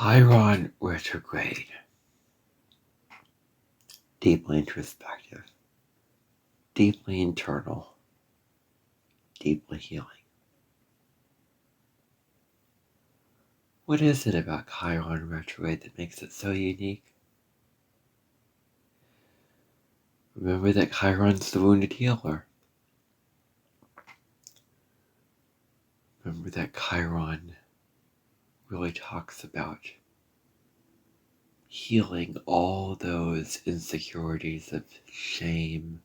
Chiron Retrograde. Deeply introspective, deeply internal, deeply healing. What is it about Chiron Retrograde that makes it so unique? Remember that Chiron's the wounded healer. Remember that Chiron really talks about healing all those insecurities of shame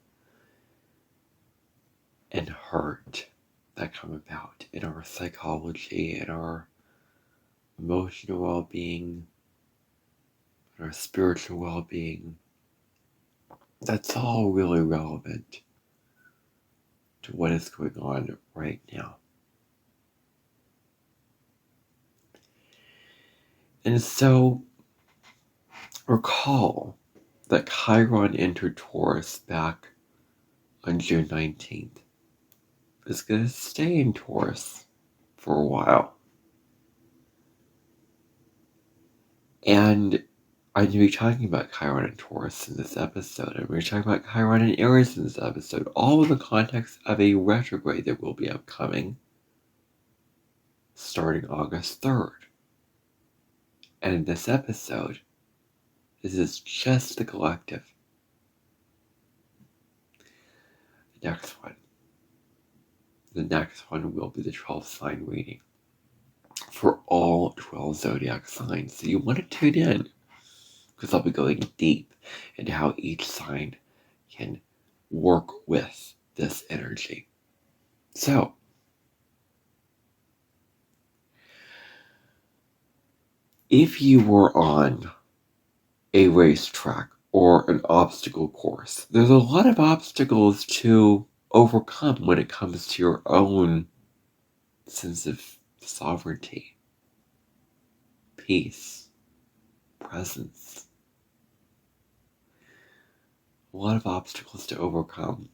and hurt that come about in our psychology, in our emotional well-being, in our spiritual well-being. That's all really relevant to what is going on right now. And so, recall that Chiron entered Taurus back on June 19th. It's going to stay in Taurus for a while. And I'm going to be talking about Chiron and Taurus in this episode. I'm going to be talking about Chiron and Aries in this episode, all in the context of a retrograde that will be upcoming starting August 3rd. And in this episode, this is just the collective. The next one will be the 12 sign reading for all 12 zodiac signs. So you want to tune in, because I'll be going deep into how each sign can work with this energy. So, if you were on a racetrack or an obstacle course, there's a lot of obstacles to overcome when it comes to your own sense of sovereignty, peace, presence. A lot of obstacles to overcome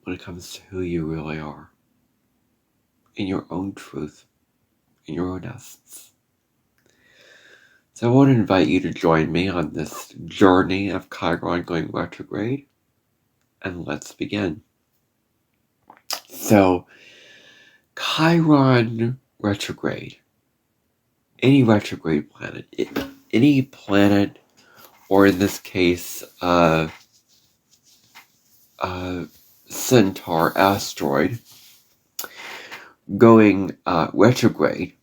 when it comes to who you really are, in your own truth, in your own essence. So I want to invite you to join me on this journey of Chiron going retrograde, and let's begin. So, Chiron retrograde, any retrograde planet, any planet, or in this case, Centaur asteroid going retrograde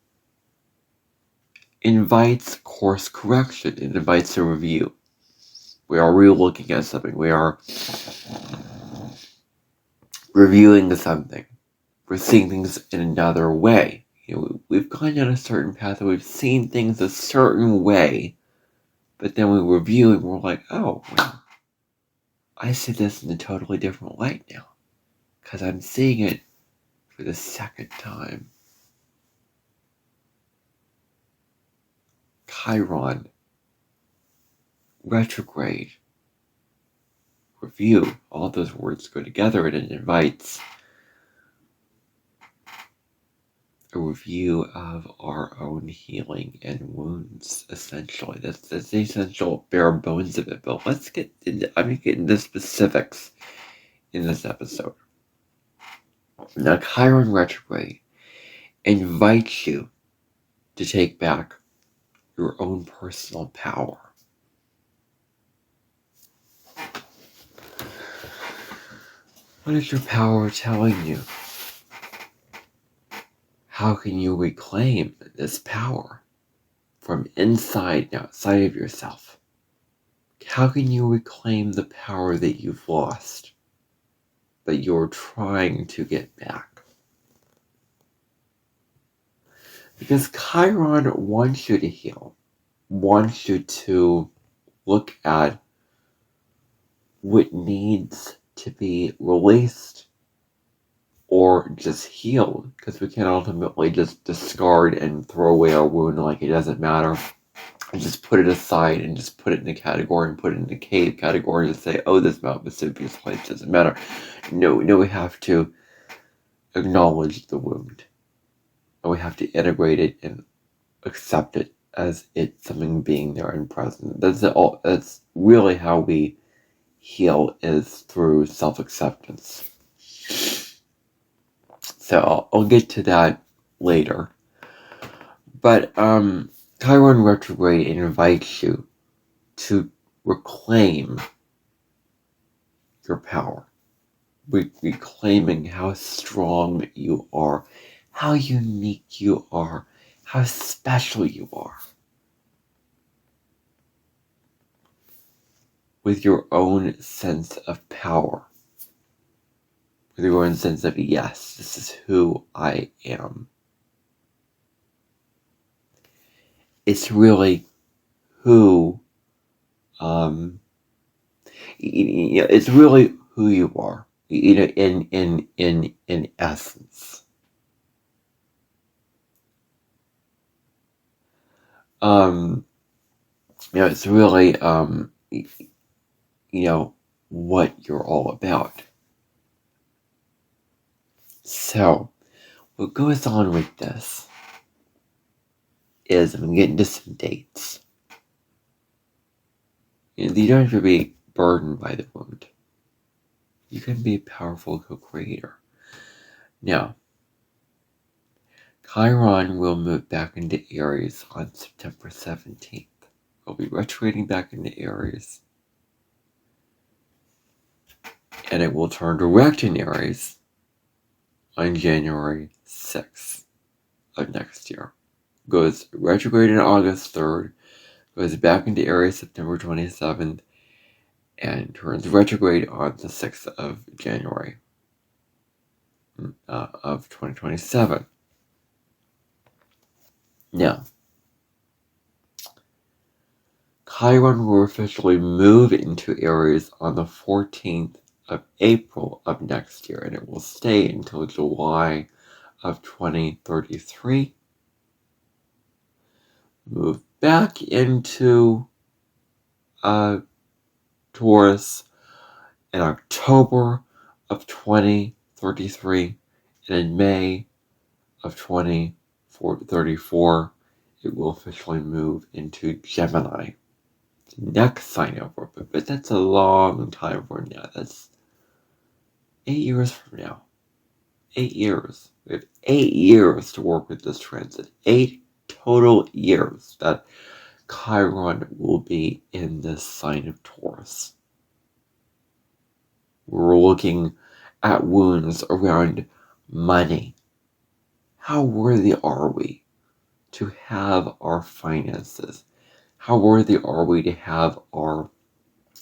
invites course correction. It invites a review. We are re-looking at something. We are reviewing something. We're seeing things in another way. We've gone down a certain path and we've seen things a certain way, but then we review and we're like, oh, well, I see this in a totally different light now, because I'm seeing it for the second time. Chiron, retrograde, review, all those words go together, and it invites a review of our own healing and wounds, essentially. That's the essential bare bones of it, but let's get into, I'm going to get into specifics in this episode. Now, Chiron retrograde invites you to take back your own personal power. What is your power telling you? How can you reclaim this power from inside and outside of yourself? How can you reclaim the power that you've lost, but you're trying to get back? Because Chiron wants you to heal, wants you to look at what needs to be released or just healed, because we can't ultimately just discard and throw away our wound like it doesn't matter and just put it aside and just put it in a category and put it in a cave category and just say, oh, this Mount Vesuvius place doesn't matter. No, we have to acknowledge the wound, and we have to integrate it and accept it as it's something being there and present. That's really how we heal, is through self-acceptance. So I'll get to that later. But Chiron Retrograde invites you to reclaim your power. Reclaiming how strong you are, how unique you are, how special you are. With your own sense of power. With your own sense of, yes, this is who I am. It's really who, it's really who you are, in essence. It's really, what you're all about. So, what goes on with this is, I'm getting to some dates. You don't have to be burdened by the wound. You can be a powerful co-creator. Now, Chiron will move back into Aries on September 17th. It'll be retrograding back into Aries. And it will turn direct in Aries on January 6th of next year. Goes retrograde on August 3rd, goes back into Aries September 27th, and turns retrograde on the 6th of January of 2027. Now, Chiron will officially move into Aries on the 14th of April of next year, and it will stay until July of 2033. Move back into Taurus in October of 2033, and in May of 2034, it will officially move into Gemini. The next sign over, but that's a long time from now. That's 8 years from now. 8 years. We have 8 years to work with this transit. 8 total years that Chiron will be in this sign of Taurus. We're looking at wounds around money. How worthy are we to have our finances? How worthy are we to have our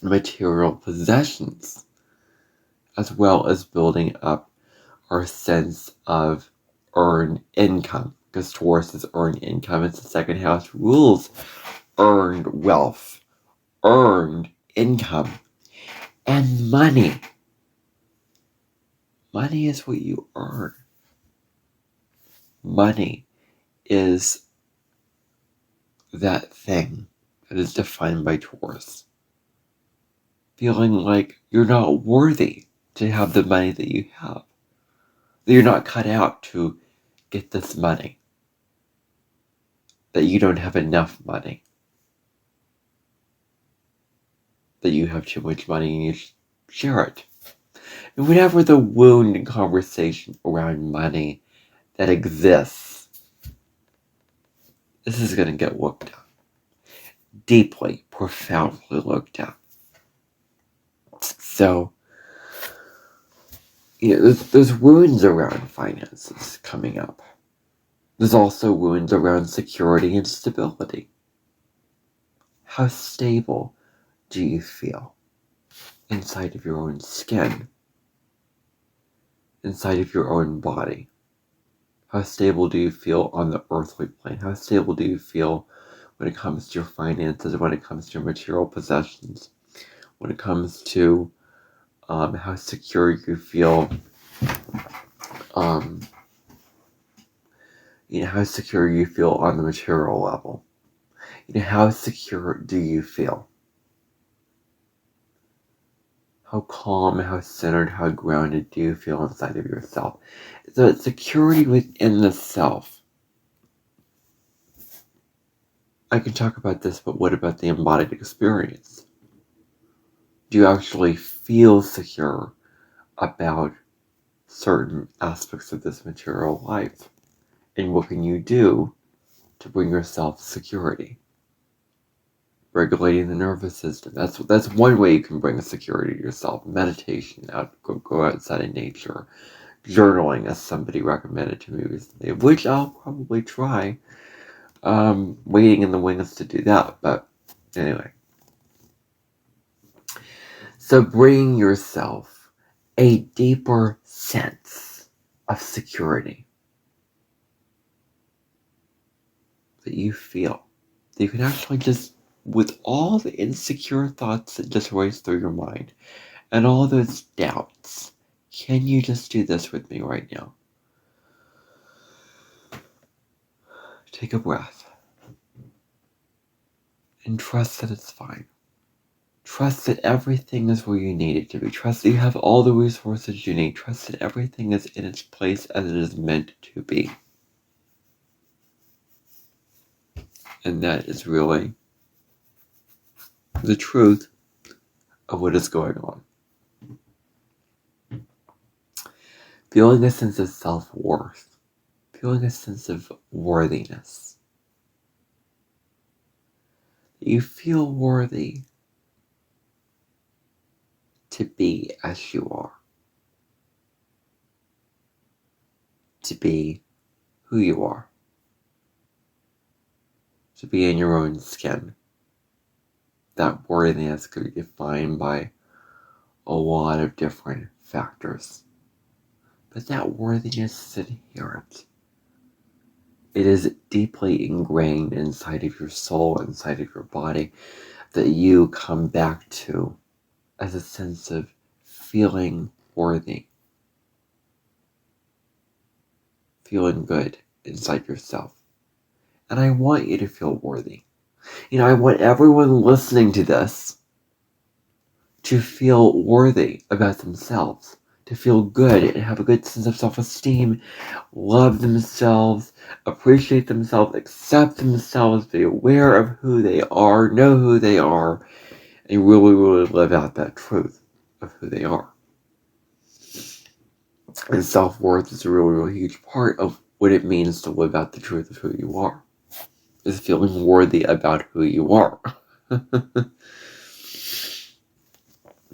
material possessions, as well as building up our sense of earned income? Because Taurus is earned income. It's the second house rules earned wealth, earned income, and money. Money is what you earn. Money is that thing that is defined by Taurus. Feeling like you're not worthy to have the money that you have. That you're not cut out to get this money. That you don't have enough money. That you have too much money and you share it. And whenever the wound and conversation around money that exists, this is going to get looked at. Deeply, profoundly looked at. So, there's wounds around finances coming up. There's also wounds around security and stability. How stable do you feel inside of your own skin? Inside of your own body? How stable do you feel on the earthly plane? How stable do you feel when it comes to your finances, when it comes to your material possessions, when it comes to how secure you feel, how secure you feel on the material level? How secure do you feel? How calm, how centered, how grounded do you feel inside of yourself? So it's security within the self. I can talk about this, but what about the embodied experience? Do you actually feel secure about certain aspects of this material life? And what can you do to bring yourself security? Regulating the nervous system. That's one way you can bring security to yourself. Meditation, go outside in nature. Journaling, as somebody recommended to me recently, which I'll probably try. Waiting in the wings to do that, but anyway. So bring yourself a deeper sense of security that you feel. That you can actually just, with all the insecure thoughts that just race through your mind, and all those doubts, can you just do this with me right now? Take a breath. And trust that it's fine. Trust that everything is where you need it to be. Trust that you have all the resources you need. Trust that everything is in its place as it is meant to be. And that is really the truth of what is going on. Feeling a sense of self-worth. Feeling a sense of worthiness. You feel worthy to be as you are. To be who you are. To be in your own skin. That worthiness could be defined by a lot of different factors. But that worthiness is inherent. It is deeply ingrained inside of your soul, inside of your body, that you come back to as a sense of feeling worthy. Feeling good inside yourself. And I want you to feel worthy. I want everyone listening to this to feel worthy about themselves. To feel good and have a good sense of self-esteem, love themselves, appreciate themselves, accept themselves, be aware of who they are, know who they are, and really, really live out that truth of who they are. And self-worth is a really, really huge part of what it means to live out the truth of who you are. Is feeling worthy about who you are.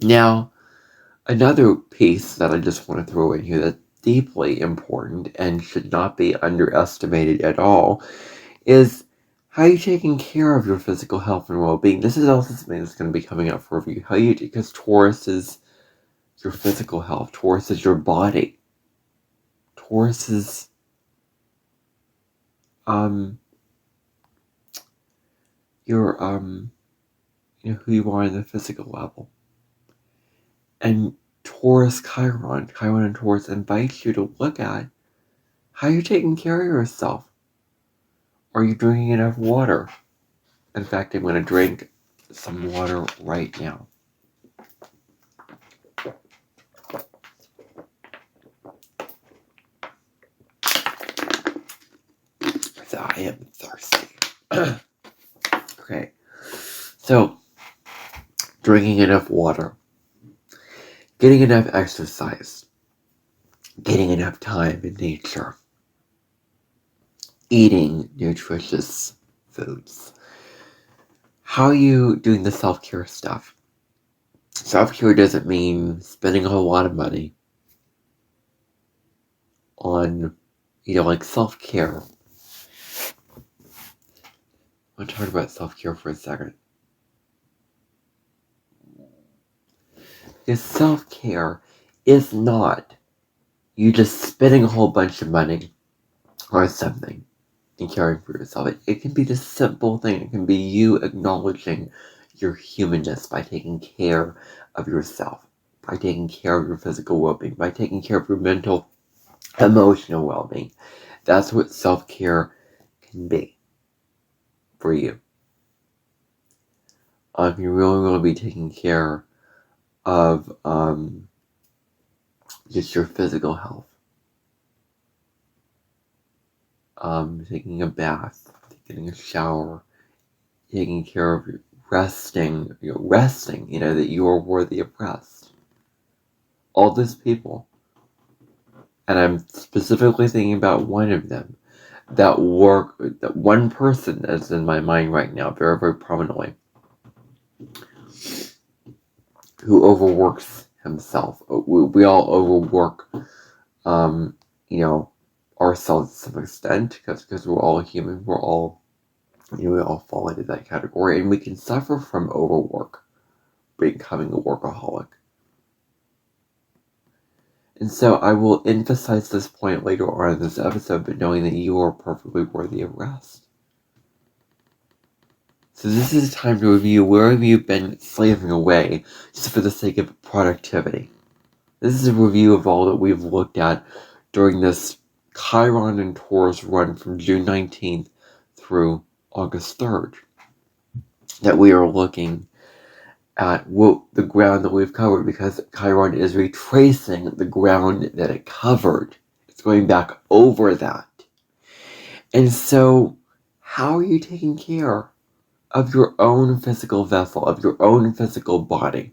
Now, another piece that I just want to throw in here that's deeply important and should not be underestimated at all is how you're taking care of your physical health and well-being. This is also something that's going to be coming up for review. How you do, because Taurus is your physical health. Taurus is your body. Taurus is your who you are on the physical level. And Taurus, Chiron and Taurus invites you to look at how you're taking care of yourself. Are you drinking enough water? In fact, I'm going to drink some water right now. So I am thirsty. Okay. So, drinking enough water. Getting enough exercise. Getting enough time in nature. Eating nutritious foods. How are you doing the self-care stuff? Self-care doesn't mean spending a whole lot of money on, like self-care. I want to talk about self-care for a second. Because self-care is not you just spending a whole bunch of money on something and caring for yourself. It can be this simple thing. It can be you acknowledging your humanness by taking care of yourself, by taking care of your physical well-being, by taking care of your mental, emotional well-being. That's what self-care can be for you. You really want to be taking care of just your physical health. Taking a bath, getting a shower, taking care of your resting, that you are worthy of rest. All those people, and I'm specifically thinking about one of them, that one person that's in my mind right now, very, very prominently, who overworks himself. We all overwork, ourselves to some extent, because we're all human. We all fall into that category, and we can suffer from overwork, becoming a workaholic. And so I will emphasize this point later on in this episode, but knowing that you are perfectly worthy of rest. So this is a time to review where have you been slaving away just for the sake of productivity. This is a review of all that we've looked at during this Chiron and Taurus run from June 19th through August 3rd. That we are looking at the ground that we've covered, because Chiron is retracing the ground that it covered. It's going back over that. And so, how are you taking care of your own physical vessel, of your own physical body?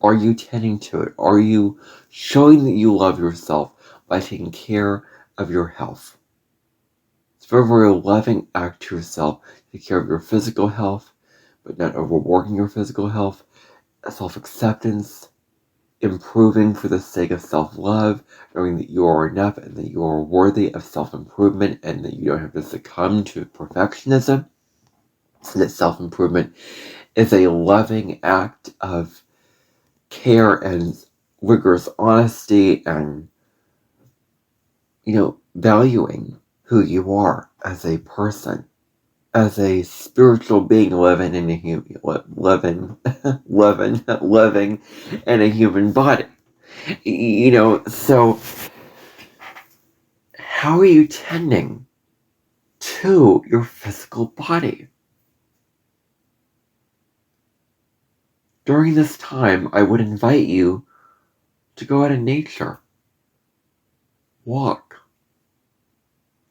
Are you tending to it? Are you showing that you love yourself by taking care of your health? It's a very, very loving act to yourself. Take care of your physical health, but not overworking your physical health. Self-acceptance, improving for the sake of self-love, knowing that you are enough and that you are worthy of self-improvement and that you don't have to succumb to perfectionism. So that self-improvement is a loving act of care and rigorous honesty and, valuing who you are as a person, as a spiritual being living in a human body. So how are you tending to your physical body? During this time, I would invite you to go out in nature. Walk.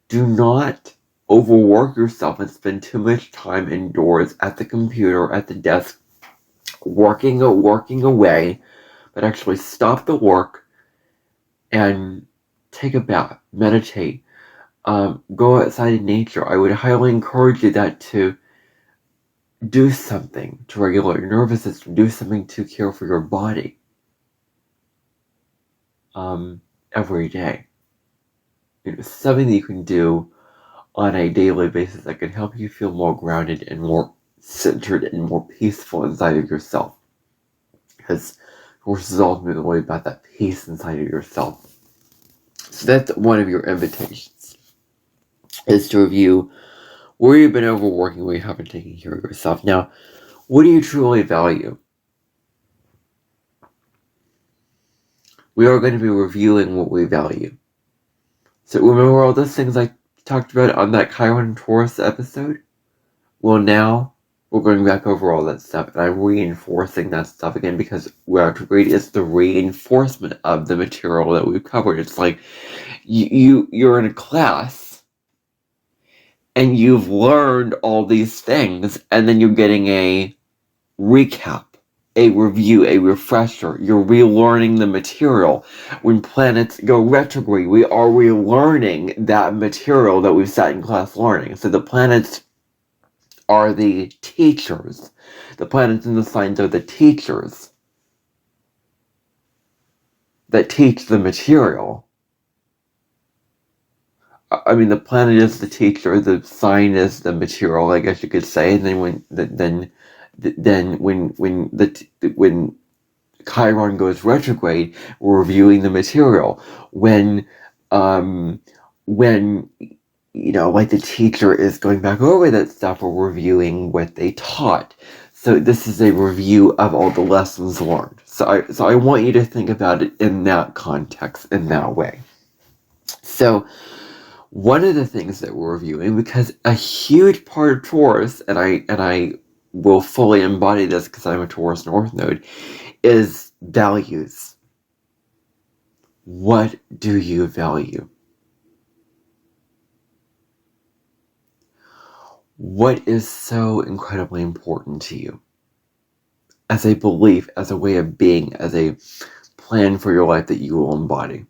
Do not overwork yourself and spend too much time indoors at the computer, at the desk, working away, but actually stop the work and take a bath, meditate, go outside in nature. I would highly encourage you to do something to regulate your nervous system, do something to care for your body every day. Something that you can do on a daily basis that can help you feel more grounded and more centered and more peaceful inside of yourself. Because, of course, it's ultimately about that peace inside of yourself. So that's one of your invitations, is to review where you've been overworking, where you haven't taken care of yourself. Now, what do you truly value? We are going to be reviewing what we value. So remember all those things I talked about on that Chiron and Taurus episode? Well, now we're going back over all that stuff, and I'm reinforcing that stuff again, because retrograde is the reinforcement of the material that we've covered. It's like you're in a class, and you've learned all these things, and then you're getting a recap, a review, a refresher. You're relearning the material. When planets go retrograde, we are relearning that material that we've sat in class learning. So the planets are the teachers. The planets and the signs are the teachers that teach the material. I mean, the planet is the teacher, the sign is the material, I guess you could say. And then when Chiron goes retrograde, we're reviewing the material. When like the teacher is going back over that stuff, we're reviewing what they taught. So this is a review of all the lessons learned. So I want you to think about it in that context, in that way. So one of the things that we're reviewing, because a huge part of Taurus, and I will fully embody this because I'm a Taurus North Node, is values. What do you value? What is so incredibly important to you as a belief, as a way of being, as a plan for your life that you will embody?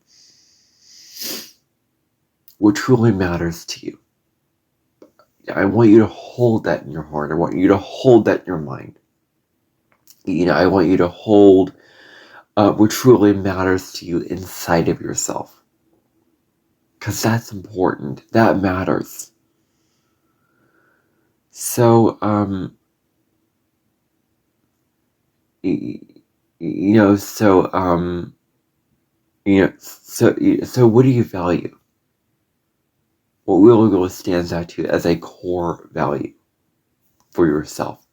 What truly matters to you? I want you to hold that in your heart. I want you to hold that in your mind. I want you to hold what truly matters to you inside of yourself. Because that's important. That matters. So, so what do you value? What really stands out to you as a core value for yourself?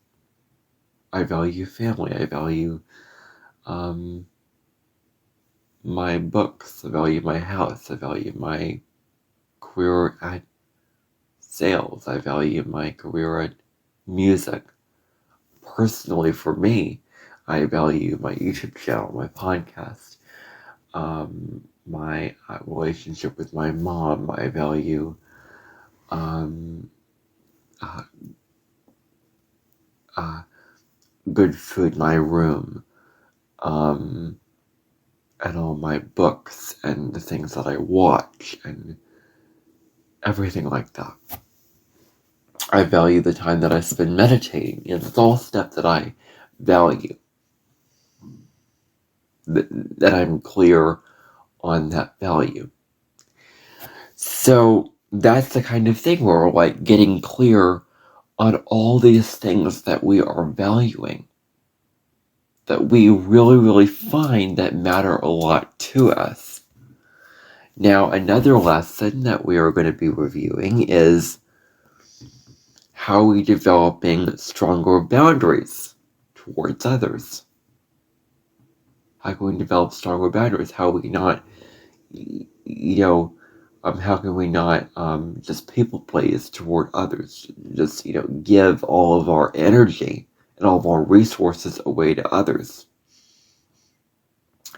I value family. I value my books. I value my house. I value my career at sales. I value my career at music. Personally, for me, I value my YouTube channel, my podcast, my relationship with my mom. I value uh, good food, my room, and all my books and the things that I watch and everything like that. I value the time that I spend meditating. It's all stuff that I value. That I'm clear on that value. So that's the kind of thing where we're like getting clear on all these things that we are valuing, that we really, really find that matter a lot to us. Now, another lesson that we are going to be reviewing is how are we developing stronger boundaries towards others? How can we develop stronger boundaries? How are we not, how can we not just people please toward others? Just, give all of our energy and all of our resources away to others.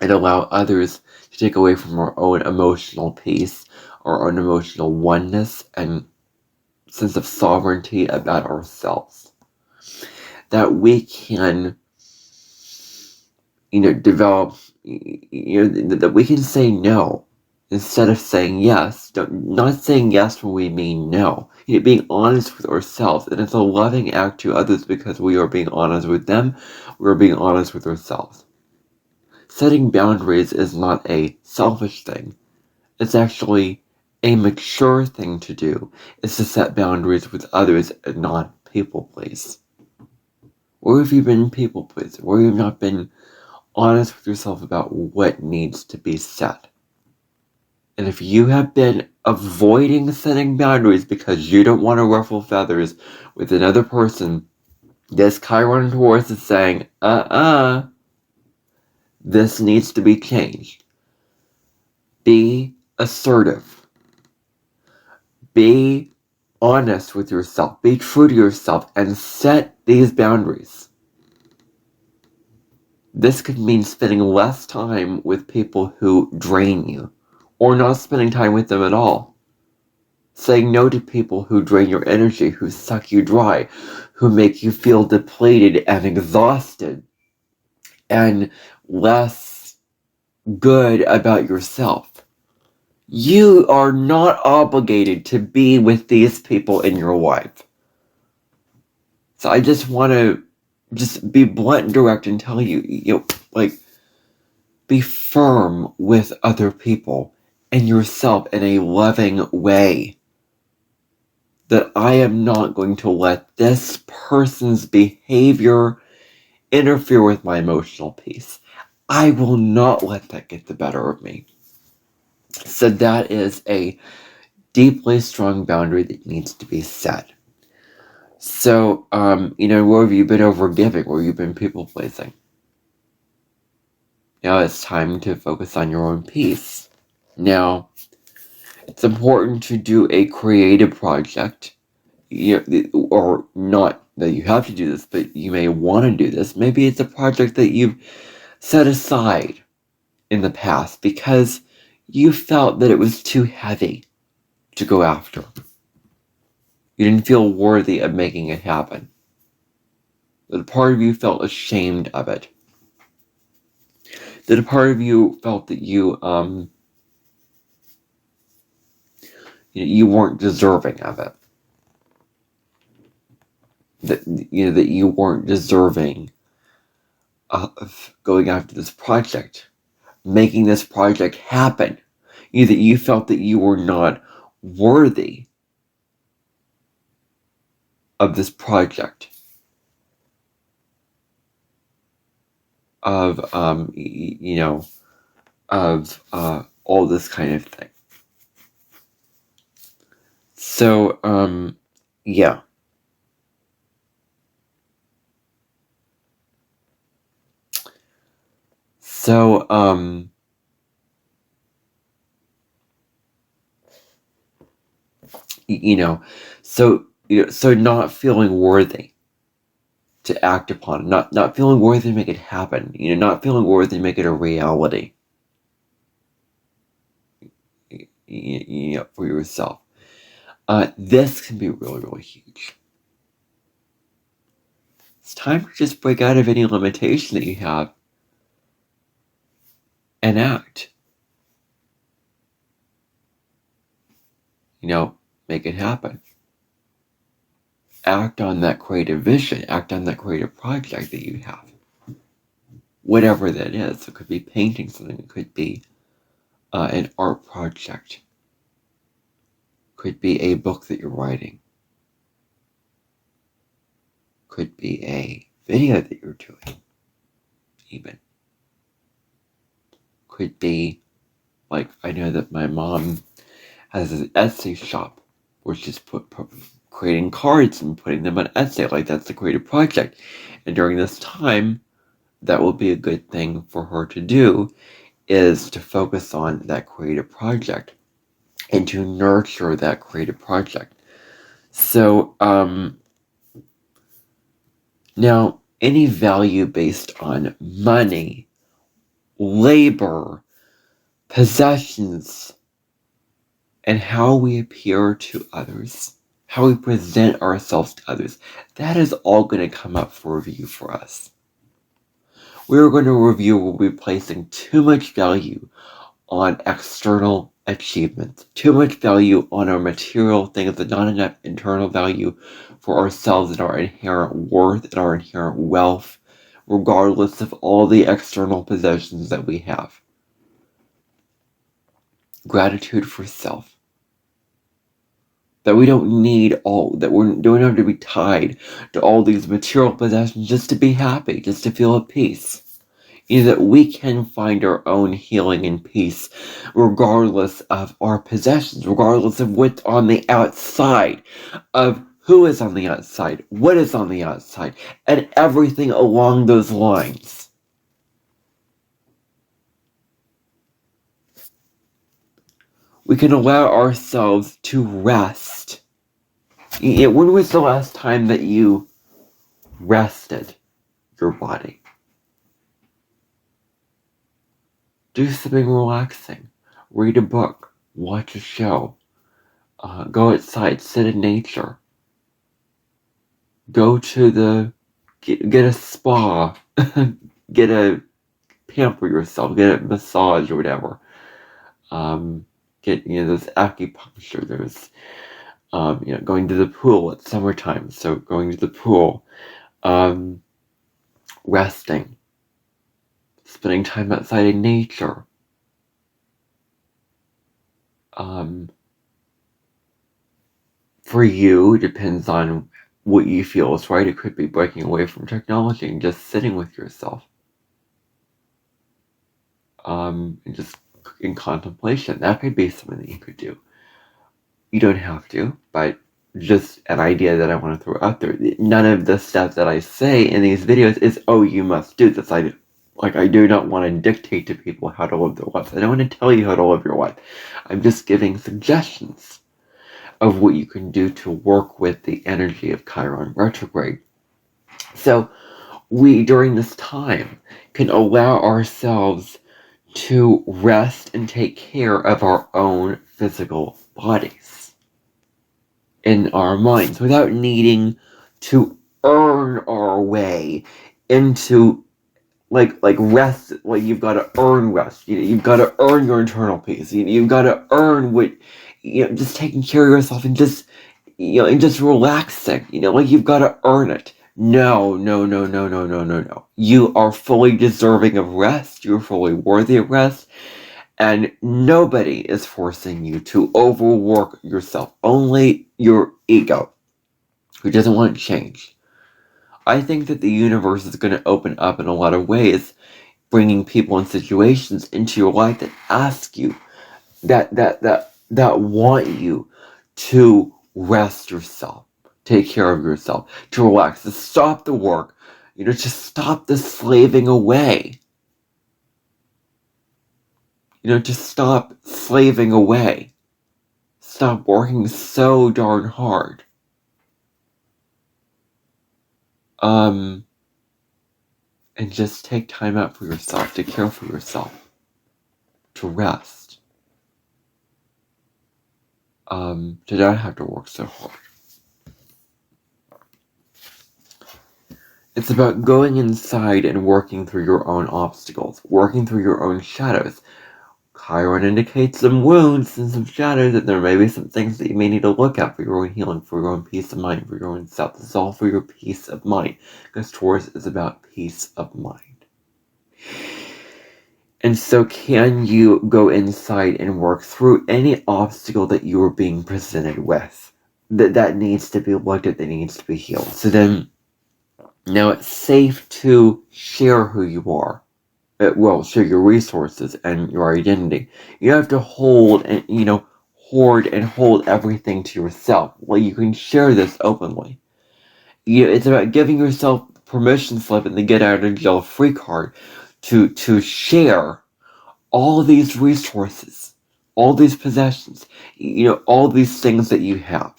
And allow others to take away from our own emotional peace, our own emotional oneness, and sense of sovereignty about ourselves. That we can, develop, that we can say no instead of saying yes. Not saying yes when we mean no. Being honest with ourselves. And it's a loving act to others because we are being honest with them. We're being honest with ourselves. Setting boundaries is not a selfish thing. It's actually a mature thing to do. It's to set boundaries with others and not people please. Or have you been people pleasing? Or have you not been honest with yourself about what needs to be set? And if you have been avoiding setting boundaries because you don't want to ruffle feathers with another person, this Chiron Taurus is saying, this needs to be changed. Be assertive. Be honest with yourself. Be true to yourself and set these boundaries. This could mean spending less time with people who drain you, or not spending time with them at all. Saying no to people who drain your energy, who suck you dry, who make you feel depleted and exhausted, and less good about yourself. You are not obligated to be with these people in your life. So I just want to be blunt and direct and tell you, be firm with other people and yourself in a loving way. That I am not going to let this person's behavior interfere with my emotional peace. I will not let that get the better of me. So that is a deeply strong boundary that needs to be set. So, where have you been overgiving? Where have you been people pleasing? Now it's time to focus on your own peace. Now, it's important to do a creative project, or not that you have to do this, but you may want to do this. Maybe it's a project that you've set aside in the past because you felt that it was too heavy to go after. You didn't feel worthy of making it happen. That a part of you felt ashamed of it. That a part of you felt that you weren't deserving of it. That you weren't deserving of going after this project, making this project happen. That you felt that you were not worthy of this project, of all this kind of thing. So yeah. So so not feeling worthy to act upon, not feeling worthy to make it happen, not feeling worthy to make it a reality, for yourself. This can be really, really huge. It's time to just break out of any limitation that you have and act. Make it happen. Act on that creative vision. Act on that creative project that you have. Whatever that is. It could be painting something. It could be an art project. Could be a book that you're writing. Could be a video that you're doing. Even. Could be, like, I know that my mom has an Etsy shop where she's creating cards and putting them on Etsy. Like, that's a creative project. And during this time, that will be a good thing for her to do, is to focus on that creative project and to nurture that creative project. So, now, any value based on money, labor, possessions, and how we appear to others, how we present ourselves to others, that is all going to come up for review for us. We're going to review where we're placing too much value on external achievements, too much value on our material things, and not enough internal value for ourselves and our inherent worth and our inherent wealth, regardless of all the external possessions that we have. Gratitude for self. That we don't need that we don't have to be tied to all these material possessions just to be happy, just to feel at peace. That we can find our own healing and peace regardless of our possessions, regardless of what's on the outside, of who is on the outside, what is on the outside, and everything along those lines. We can allow ourselves to rest. When was the last time that you rested your body? Do something relaxing. Read a book. Watch a show. Go outside. Sit in nature. Go to get a spa. Pamper yourself. Get a massage or whatever. Get, there's acupuncture. There's, going to the pool. It's summertime, so going to the pool. Resting. Spending time outside in nature. For you, it depends on what you feel is right. It could be breaking away from technology and just sitting with yourself. And just in contemplation. That could be something that you could do. You don't have to, but just an idea that I want to throw out there. None of the stuff that I say in these videos is, oh, you must do this. I do not want to dictate to people how to live their lives. I don't want to tell you how to live your life. I'm just giving suggestions of what you can do to work with the energy of Chiron Retrograde. So we, during this time, can allow ourselves to rest and take care of our own physical bodies. in our minds without needing to earn our way into like rest. Like, you've got to earn rest. You've got to earn your internal peace. You've got to earn what, just taking care of yourself and just, and just relaxing. Like, you've got to earn it. No, no, no, no, no, no, no, no. You are fully deserving of rest. You're fully worthy of rest. And nobody is forcing you to overwork yourself. Only your ego, who doesn't want change. I think that the universe is going to open up in a lot of ways, bringing people and situations into your life that ask you, that want you to rest yourself, take care of yourself, to relax, to stop the work, to stop the slaving away. To stop slaving away. Stop working so darn hard. And just take time out for yourself, to care for yourself, to rest. To not have to work so hard. It's about going inside and working through your own obstacles, working through your own shadows. Chiron indicates some wounds and some shadows, that there may be some things that you may need to look at for your own healing, for your own peace of mind, for your own self. This is all for your peace of mind, because Taurus is about peace of mind. And so, can you go inside and work through any obstacle that you are being presented with, that needs to be looked at, that needs to be healed? So then, now it's safe to share who you are. Share your resources and your identity. You have to hold and, hoard and hold everything to yourself. Well, you can share this openly. It's about giving yourself permission slip and the get out of jail free card to share all of these resources, all these possessions, all these things that you have.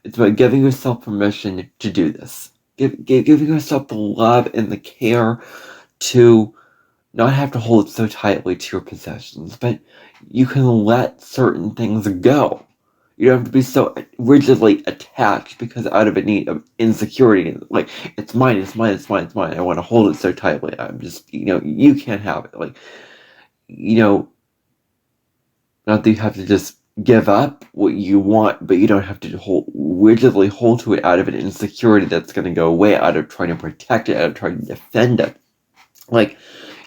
It's about giving yourself permission to do this. Giving yourself the love and the care to not have to hold so tightly to your possessions, but you can let certain things go. You don't have to be so rigidly attached, because out of a need of insecurity, like, it's mine, it's mine, it's mine, it's mine. I want to hold it so tightly. I'm just, you can't have it. Like, not that you have to just give up what you want, but you don't have to rigidly hold to it out of an insecurity that's going to go away, out of trying to protect it, out of trying to defend it. Like,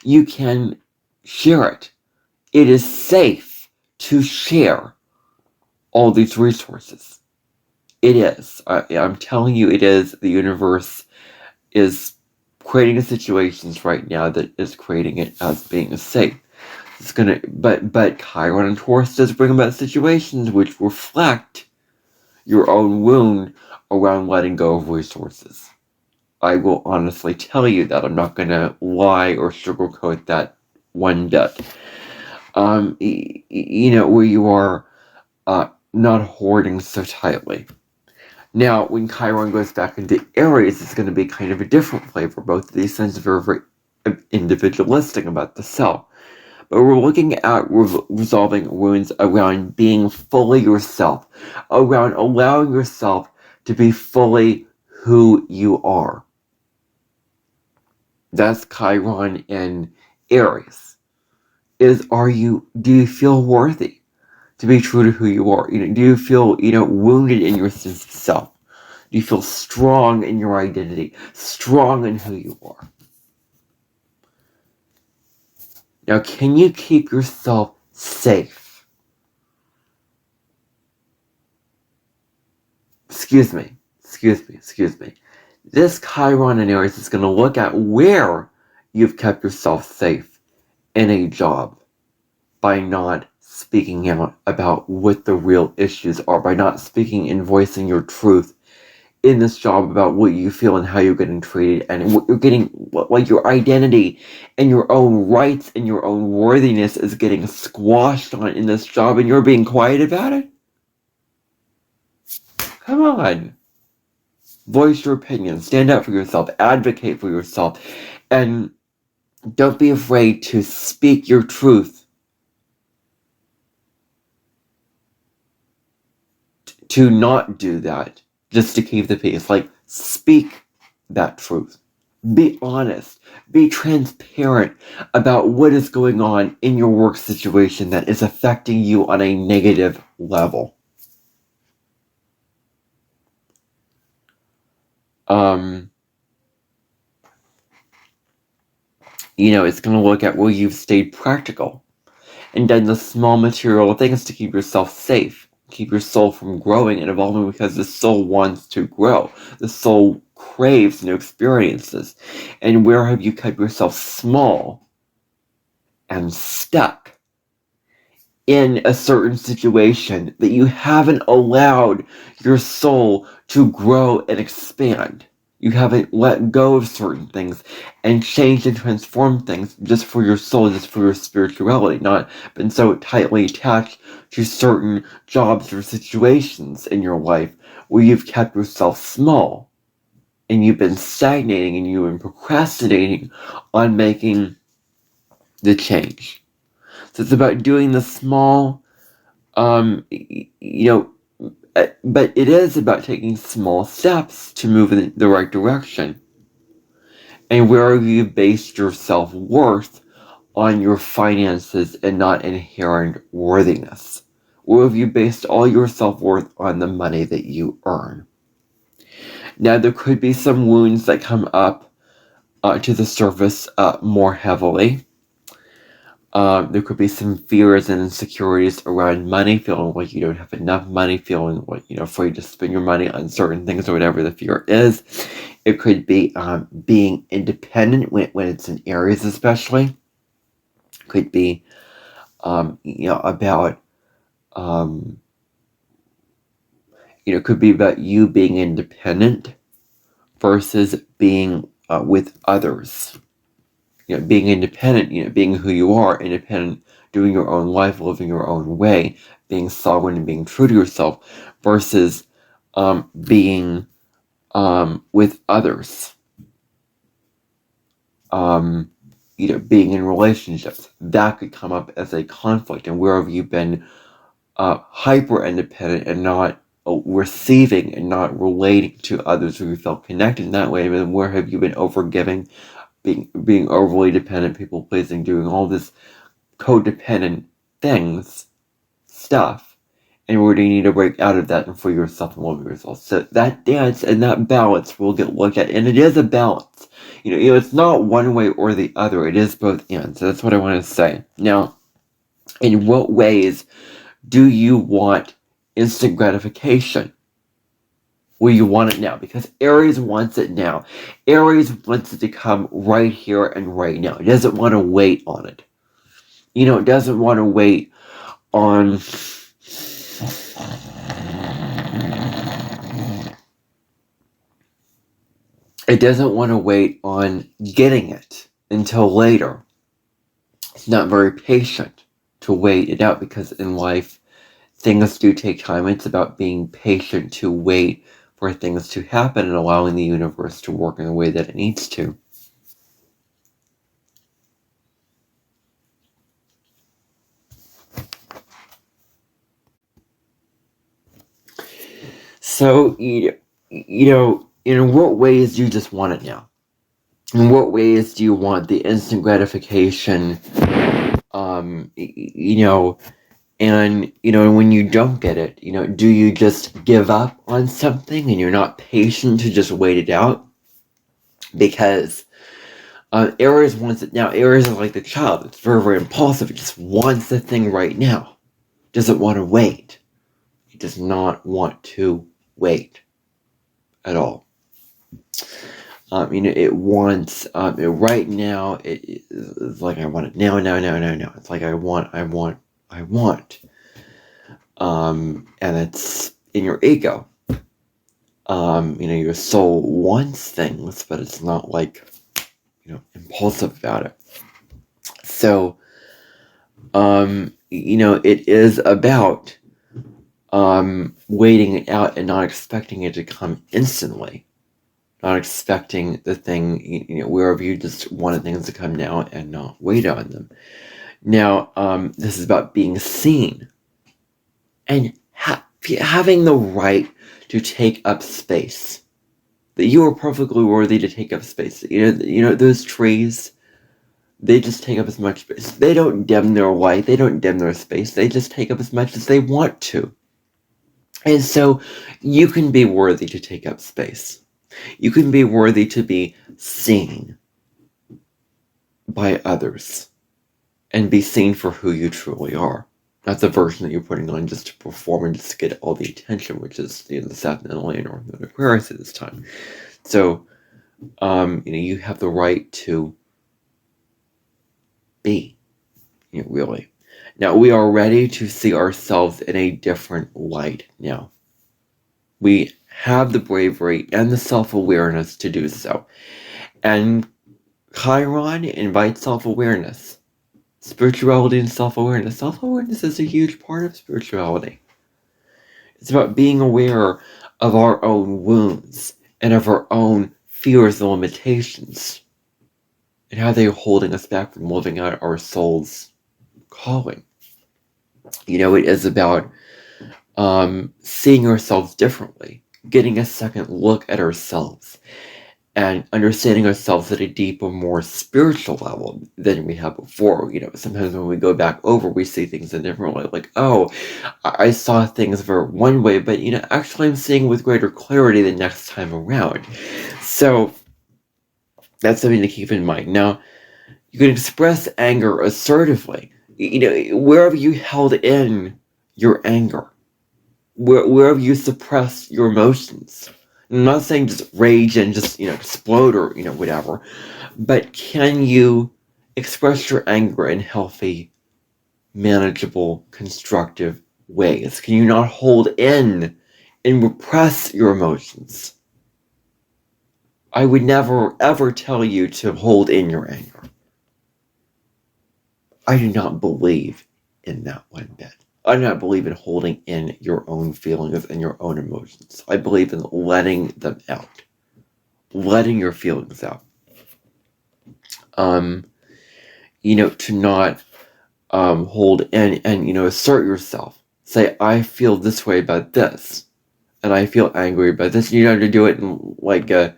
you can share it. It is safe to share all these resources. It is. I'm telling you, it is. The universe is creating situations right now that is creating it as being safe. It's gonna, but Chiron and Taurus does bring about situations which reflect your own wound around letting go of resources. I will honestly tell you that. I'm not going to lie or sugarcoat that one bit. Where you are not hoarding so tightly. Now, when Chiron goes back into Aries, it's going to be kind of a different flavor. Both of these signs are very individualistic about the self. But we're looking at resolving wounds around being fully yourself, around allowing yourself to be fully who you are. That's Chiron in Aries. Do you feel worthy to be true to who you are? Do you feel, wounded in your sense of self? Do you feel strong in your identity, strong in who you are? Now, can you keep yourself safe? Excuse me. This Chiron in Aries is going to look at where you've kept yourself safe in a job by not speaking out about what the real issues are, by not speaking and voicing your truth in this job about what you feel and how you're getting treated and what you're getting, like your identity and your own rights and your own worthiness is getting squashed on in this job, and you're being quiet about it? Come on. Voice your opinion, stand up for yourself, advocate for yourself, and don't be afraid to speak your truth to not do that, just to keep the peace. Like, speak that truth. Be honest. Be transparent about what is going on in your work situation that is affecting you on a negative level. It's going to look at where you've stayed practical and done the small material things to keep yourself safe, keep your soul from growing and evolving, because the soul wants to grow. The soul craves new experiences. And where have you kept yourself small and stuck in a certain situation that you haven't allowed your soul to grow and expand? You haven't let go of certain things and changed and transformed things just for your soul, just for your spirituality, not been so tightly attached to certain jobs or situations in your life where you've kept yourself small and you've been stagnating and you've been procrastinating on making the change. So it's about doing the small, but it is about taking small steps to move in the right direction. And where have you based your self-worth on your finances and not inherent worthiness? Where have you based all your self-worth on the money that you earn? Now, there could be some wounds that come up to the surface more heavily. There could be some fears and insecurities around money, feeling like you don't have enough money, feeling like, afraid to spend your money on certain things or whatever the fear is. It could be being independent when it's in Aries, especially. It could be, about, could be about you being independent versus being with others. Being independent, being who you are, independent, doing your own life, living your own way, being sovereign and being true to yourself, versus being with others. Being in relationships. That could come up as a conflict. And where have you been hyper independent and not receiving and not relating to others who you felt connected in that way? And where have you been overgiving, being overly dependent, people pleasing, doing all this codependent stuff, and where do you need to break out of that and free yourself and love yourself? So that dance and that balance will get looked at, and it is a balance. It's not one way or the other. It is both and. So that's what I want to say. Now, in what ways do you want instant gratification? Well, you want it now, because Aries wants it now. Aries wants it to come right here and right now. It doesn't want to wait on it. It doesn't want to wait on... It doesn't want to wait on getting it until later. It's not very patient to wait it out, because in life, things do take time. It's about being patient to wait for things to happen and allowing the universe to work in the way that it needs to. So, in what ways do you just want it now? In what ways do you want the instant gratification? And, when you don't get it, do you just give up on something and you're not patient to just wait it out? Because Aries wants it now. Aries is like the child. It's very, very impulsive. It just wants the thing right now. Doesn't want to wait. It does not want to wait at all. It wants it right now. It's like, I want it now. It's like, I want. And it's in your ego. Your soul wants things, but it's not like, impulsive about it. So, it is about waiting it out and not expecting it to come instantly. Not expecting the thing, wherever you just wanted things to come now and not wait on them. Now, this is about being seen and having the right to take up space. That you are perfectly worthy to take up space. Those trees, they just take up as much space. They don't dim their light. They don't dim their space. They just take up as much as they want to. And so you can be worthy to take up space. You can be worthy to be seen by others and be seen for who you truly are. Not the version that you're putting on just to perform and just to get all the attention, which is the Saturn and North Node Aquarius at this time. So, you have the right to be, really. Now, we are ready to see ourselves in a different light now. We have the bravery and the self-awareness to do so. And Chiron invites self-awareness. Spirituality and self-awareness. Self-awareness is a huge part of spirituality. It's about being aware of our own wounds and of our own fears and limitations and how they are holding us back from living out our soul's calling. It is about seeing ourselves differently, getting a second look at ourselves, and understanding ourselves at a deeper, more spiritual level than we have before. Sometimes when we go back over, we see things in a different way. Like, oh, I saw things for one way, but, actually I'm seeing with greater clarity the next time around. So that's something to keep in mind. Now, you can express anger assertively. Wherever you held in your anger, wherever you suppress your emotions. I'm not saying just rage and just, explode or, whatever. But can you express your anger in healthy, manageable, constructive ways? Can you not hold in and repress your emotions? I would never, ever tell you to hold in your anger. I do not believe in that one bit. I do not believe in holding in your own feelings and your own emotions. I believe in letting them out. Letting your feelings out. To not hold in and, assert yourself. Say, I feel this way about this. And I feel angry about this. You don't have to do it in like a,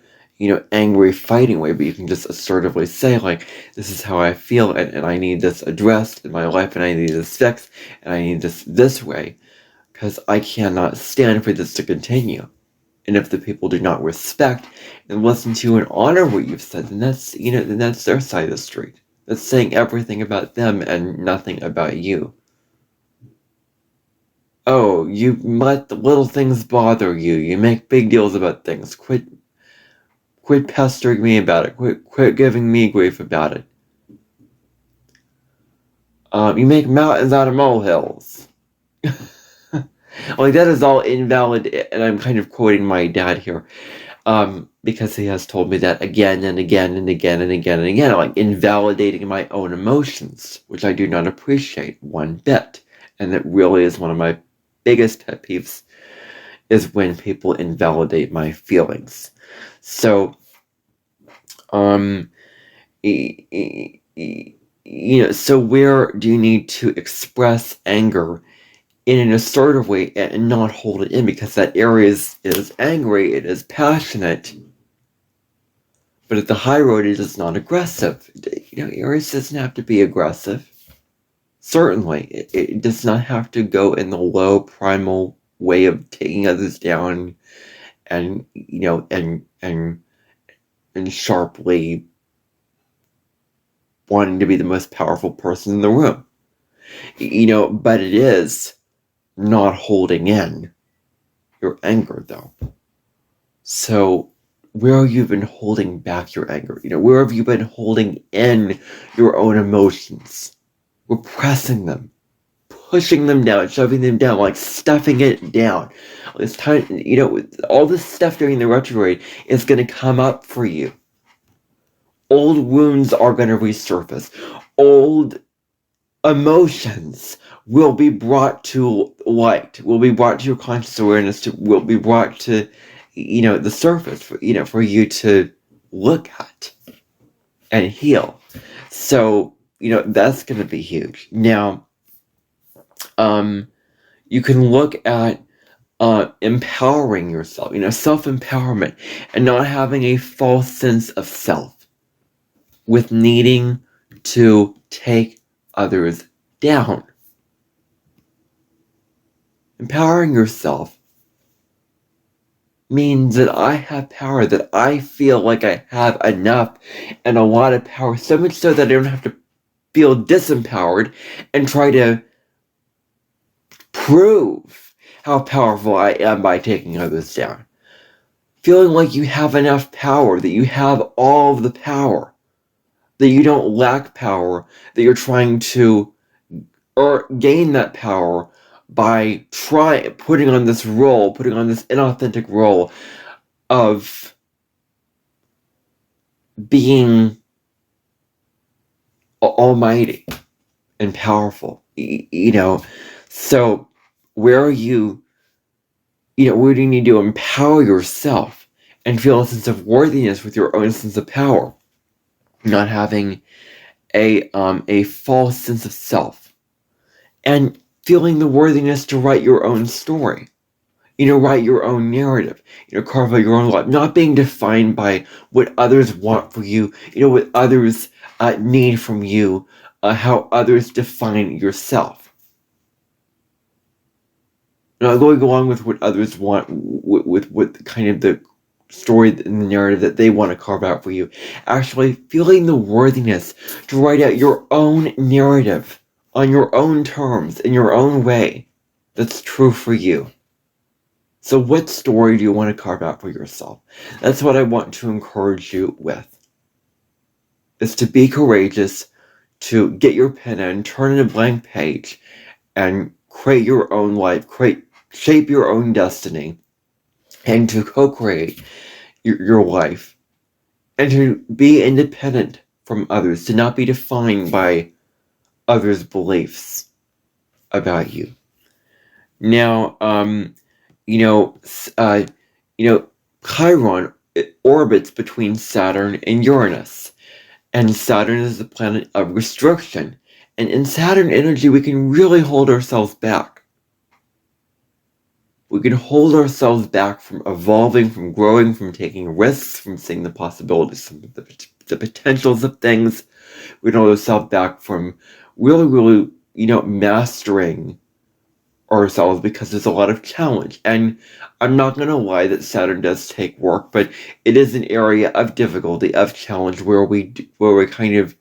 angry fighting way, but you can just assertively say, like, this is how I feel, and I need this addressed in my life, and I need this fixed, and I need this way, because I cannot stand for this to continue. And if the people do not respect and listen to you and honor what you've said, then that's, then that's their side of the street. That's saying everything about them and nothing about you. Oh, you let the little things bother you. You make big deals about things. Quit pestering me about it. Quit giving me grief about it. You make mountains out of molehills. Like, that is all invalid, and I'm kind of quoting my dad here, because he has told me that again and again and again and again and again, like invalidating my own emotions, which I do not appreciate one bit. And that really is one of my biggest pet peeves, is when people invalidate my feelings. So, so where do you need to express anger in an assertive way and not hold it in? Because that Aries is angry, it is passionate, but at the high road, it is not aggressive. Aries doesn't have to be aggressive. Certainly, it does not have to go in the low primal way of taking others down and, and sharply wanting to be the most powerful person in the room. But it is not holding in your anger, though. So, where have you been holding back your anger? Where have you been holding in your own emotions? Repressing them, pushing them down, shoving them down, like stuffing it down. It's time, all this stuff during the retrograde is going to come up for you. Old wounds are going to resurface. Old emotions will be brought to light, will be brought to your conscious awareness, will be brought to, the surface, for you to look at and heal. So, that's going to be huge. Now, you can look at empowering yourself, self-empowerment, and not having a false sense of self with needing to take others down. Empowering yourself means that I have power, that I feel like I have enough and a lot of power, so much so that I don't have to feel disempowered and try to prove how powerful I am by taking others down. Feeling like you have enough power, that you have all of the power, that you don't lack power, that you're trying to gain that power by putting on this inauthentic role of being almighty and powerful, so where do you need to empower yourself and feel a sense of worthiness with your own sense of power, not having a false sense of self, and feeling the worthiness to write your own story, write your own narrative, carve out your own life, not being defined by what others want for you, what others need from you, how others define yourself. Not going along with what others want, with what kind of the story and the narrative that they want to carve out for you. Actually feeling the worthiness to write out your own narrative on your own terms, in your own way, that's true for you. So what story do you want to carve out for yourself? That's what I want to encourage you with. Is to be courageous, to get your pen and turn in a blank page and create your own life, shape your own destiny, and to co-create your life, and to be independent from others, to not be defined by others' beliefs about you. Now, Chiron, it orbits between Saturn and Uranus, and Saturn is the planet of restriction, and in Saturn energy we can really hold ourselves back. We can hold ourselves back from evolving, from growing, from taking risks, from seeing the possibilities, the potentials of things. We can hold ourselves back from really, mastering ourselves, because there's a lot of challenge. And I'm not going to lie that Saturn does take work, but it is an area of difficulty, of challenge, where we kind of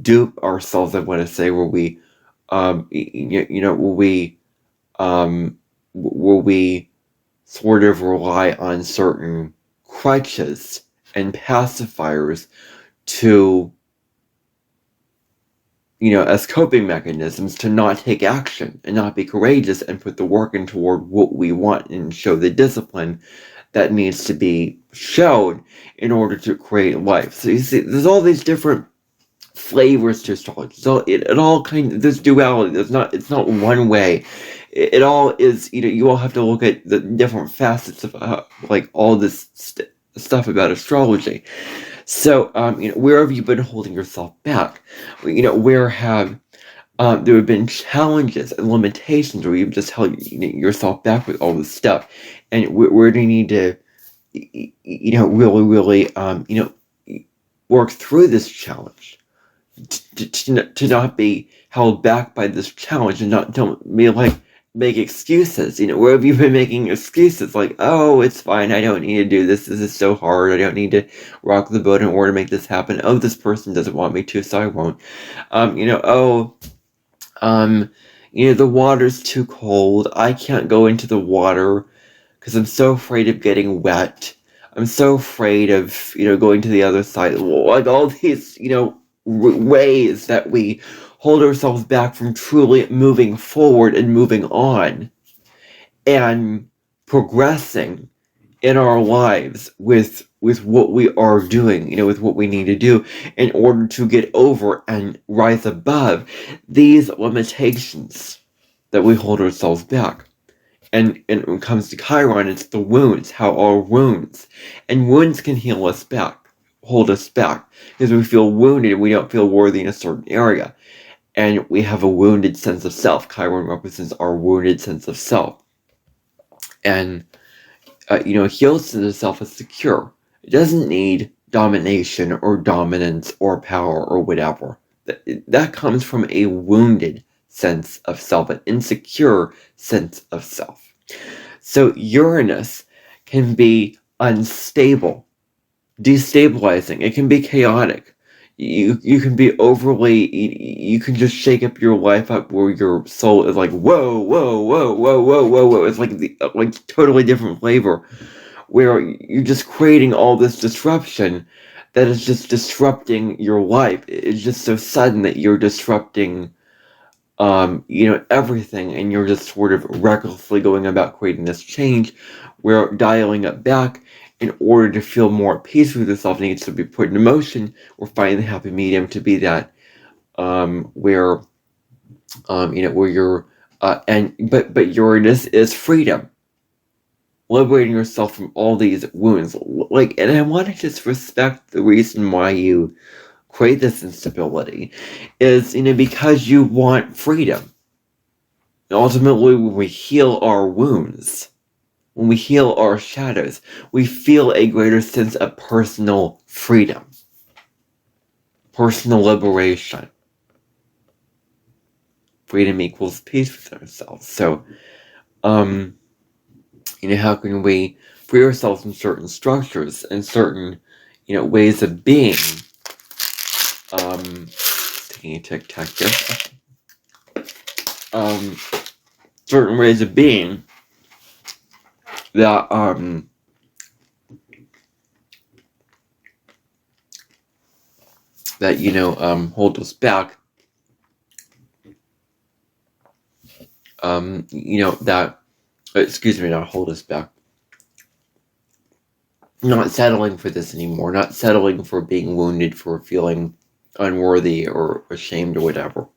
dupe ourselves, I want to say, where we sort of rely on certain crutches and pacifiers to, as coping mechanisms, to not take action and not be courageous and put the work in toward what we want and show the discipline that needs to be shown in order to create life. So you see, there's all these different flavors to astrology. So it all kind of, there's duality. It's not one way. It all is, you all have to look at the different facets of all this stuff about astrology. So, where have you been holding yourself back? Where have there have been challenges and limitations where you've just held yourself back with all this stuff? And where do you need to, really, work through this challenge? To not be held back by this challenge, and don't be make excuses. Where have you been making excuses like, oh, it's fine, I don't need to do this is so hard, I don't need to rock the boat in order to make this happen, oh, this person doesn't want me to, so I won't. The water's too cold, I can't go into the water because I'm so afraid of getting wet, I'm so afraid of going to the other side. Like all these ways that we hold ourselves back from truly moving forward and moving on and progressing in our lives with what we are doing, with what we need to do in order to get over and rise above these limitations that we hold ourselves back. And when it comes to Chiron, it's the wounds, how our wounds, and wounds can heal us back, hold us back, because we feel wounded and we don't feel worthy in a certain area. And we have a wounded sense of self. Chiron represents our wounded sense of self. And, healed sense of self is secure. It doesn't need domination or dominance or power or whatever. That comes from a wounded sense of self, an insecure sense of self. So Uranus can be unstable, destabilizing. It can be chaotic. You can be overly, you can just shake up your life up where your soul is like, whoa, whoa, whoa, whoa, whoa, whoa, whoa. It's like totally different flavor, where you're just creating all this disruption that is just disrupting your life. It's just so sudden that you're disrupting, everything, and you're just sort of recklessly going about creating this change, where dialing it back in order to feel more at peace with yourself needs to be put into motion, or finding the happy medium to be that, where you're, but Uranus is freedom, liberating yourself from all these wounds. And I want to just respect the reason why you create this instability is, because you want freedom. And ultimately, when we heal our wounds, when we heal our shadows, we feel a greater sense of personal freedom, personal liberation. Freedom equals peace with ourselves. So, how can we free ourselves from certain structures and certain, ways of being? Taking a tic-tac here. Certain ways of being that, hold us back. Not hold us back. Not settling for this anymore. Not settling for being wounded, for feeling unworthy or ashamed or whatever.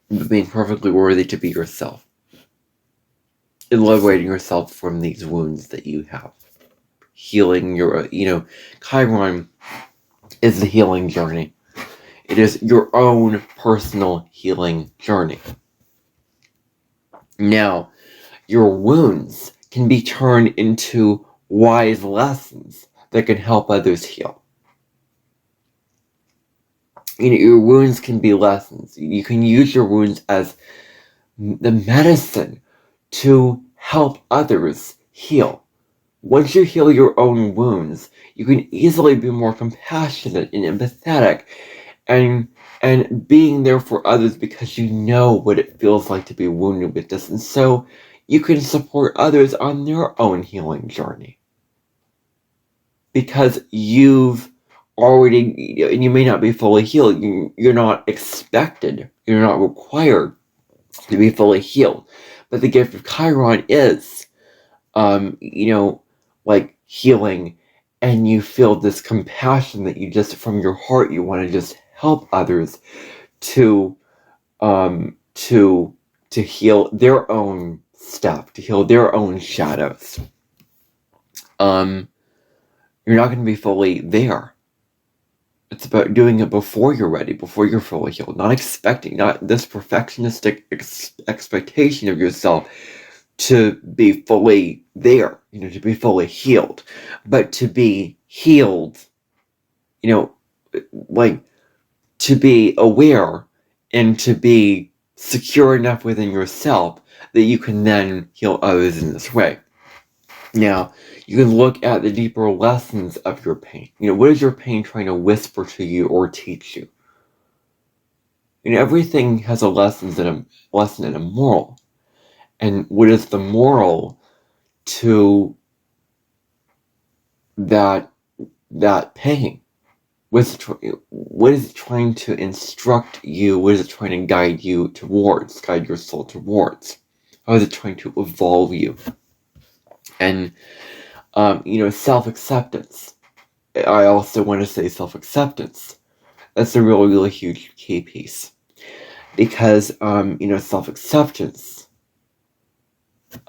But being perfectly worthy to be yourself. And liberating yourself from these wounds that you have. Healing your, Chiron is the healing journey. It is your own personal healing journey. Now, your wounds can be turned into wise lessons that can help others heal. Your wounds can be lessons. You can use your wounds as the medicine to help others heal. Once you heal your own wounds, you can easily be more compassionate and empathetic and being there for others, because you know what it feels like to be wounded with this. And so you can support others on their own healing journey. Because you've already, and you may not be fully healed, you're not expected, you're not required to be fully healed. But the gift of Chiron is, healing, and you feel this compassion that you just, from your heart, you want to just help others to heal their own stuff, to heal their own shadows. You're not going to be fully there. It's about doing it before you're ready, before you're fully healed. Not this perfectionistic expectation of yourself to be fully there, to be fully healed. But to be healed, to be aware and to be secure enough within yourself that you can then heal others in this way. Now, you can look at the deeper lessons of your pain. What is your pain trying to whisper to you or teach you? Everything has a lesson and a moral. And what is the moral to that pain? What is it trying to instruct you? What is it trying to guide you towards? Guide your soul towards? How is it trying to evolve you? And self-acceptance. I also want to say self-acceptance. That's a really, really huge key piece. Because, self-acceptance.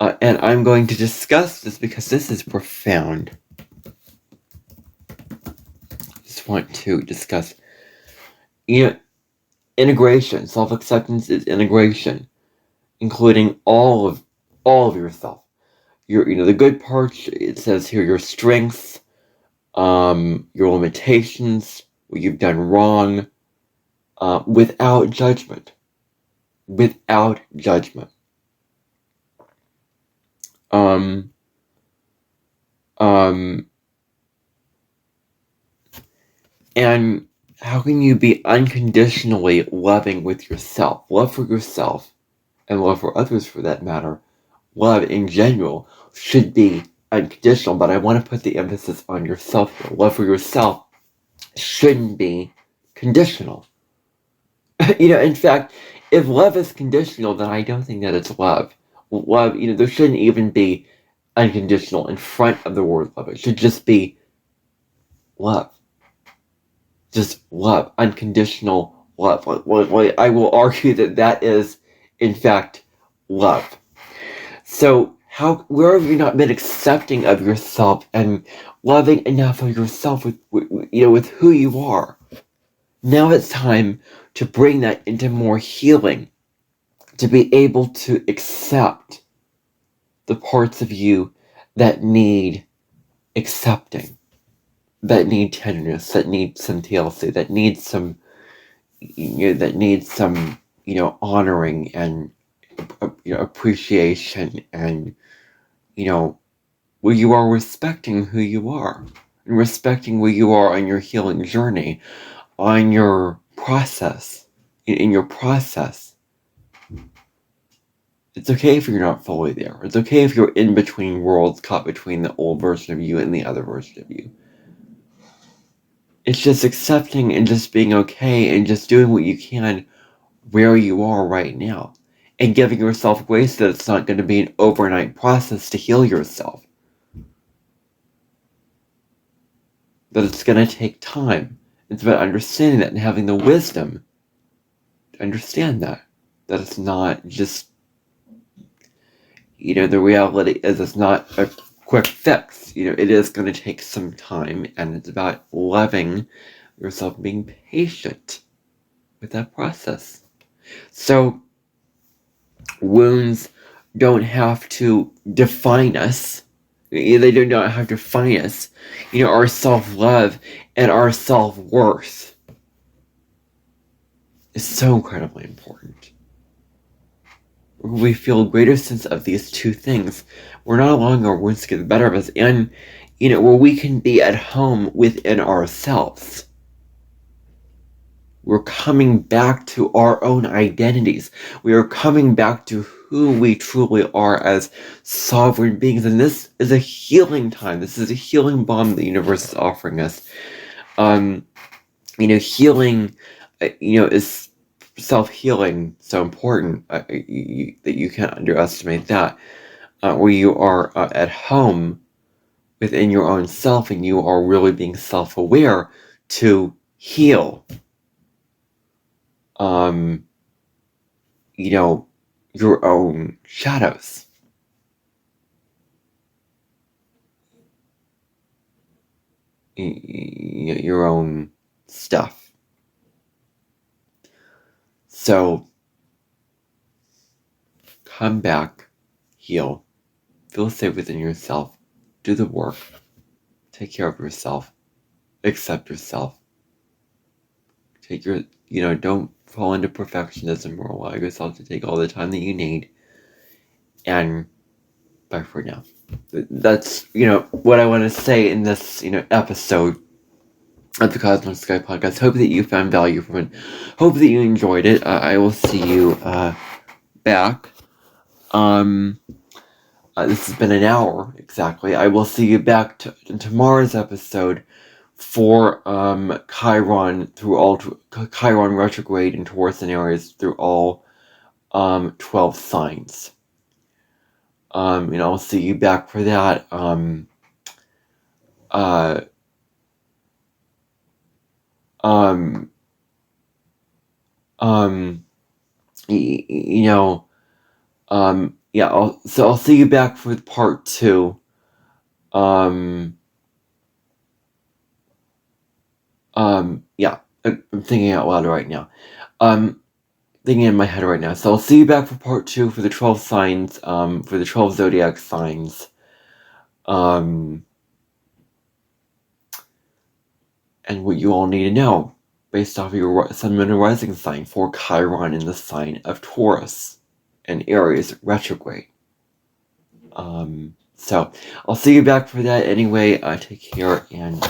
And I'm going to discuss this because this is profound. Just want to discuss, integration. Self-acceptance is integration, including all all of yourself. The good parts, it says here, your strengths, your limitations, what you've done wrong, without judgment. Without judgment. Um, and how can you be unconditionally loving with yourself? Love for yourself, and love for others for that matter, love in general, should be unconditional, but I want to put the emphasis on yourself here. Love for yourself shouldn't be conditional. In fact, if love is conditional, then I don't think that it's love. Love, there shouldn't even be unconditional in front of the word love. It should just be love. Just love. Unconditional love. I will argue that is, in fact, love. So, where have you not been accepting of yourself and loving enough of yourself with who you are? Now it's time to bring that into more healing, to be able to accept the parts of you that need accepting, that need tenderness, that need some TLC, that need some, honoring and appreciation, and where you are respecting who you are and respecting where you are on your healing journey, on your process, in your process. It's okay if you're not fully there. It's okay if you're in between worlds, caught between the old version of you and the other version of you. It's just accepting and just being okay and just doing what you can where you are right now. And giving yourself grace that it's not going to be an overnight process to heal yourself. That it's going to take time. It's about understanding that and having the wisdom to understand that. That it's not just, the reality is it's not a quick fix. It is going to take some time, and it's about loving yourself and being patient with that process. So, wounds don't have to define us. They do not have to define us. Our self-love and our self-worth is so incredibly important. We feel a greater sense of these two things. We're not allowing our wounds to get the better of us, and where we can be at home within ourselves. We're coming back to our own identities. We are coming back to who we truly are as sovereign beings. And this is a healing time. This is a healing balm the universe is offering us. Healing, is self-healing so important that you can't underestimate that. Where you are at home within your own self and you are really being self-aware to heal. Your own shadows. Your own stuff. So, come back, heal, feel safe within yourself, do the work, take care of yourself, accept yourself. Don't fall into perfectionism or allow yourself to take all the time that you need. And bye for now. That's, what I want to say in this, episode of the Cosmic Sky Podcast. Hope that you found value from it. Hope that you enjoyed it. I will see you back. This has been an hour, exactly. I will see you back in tomorrow's episode for Chiron Chiron Retrograde in Taurus and Aries through all 12 signs. I'll see you back for that. I'll see you back for part 2. I'm thinking out loud right now. thinking in my head right now. So I'll see you back for part 2 for the 12 signs, for the 12 zodiac signs. And what you all need to know based off of your sun, moon, and rising sign for Chiron in the sign of Taurus and Aries retrograde. So I'll see you back for that anyway. Take care and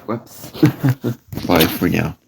whoops. Bye for now.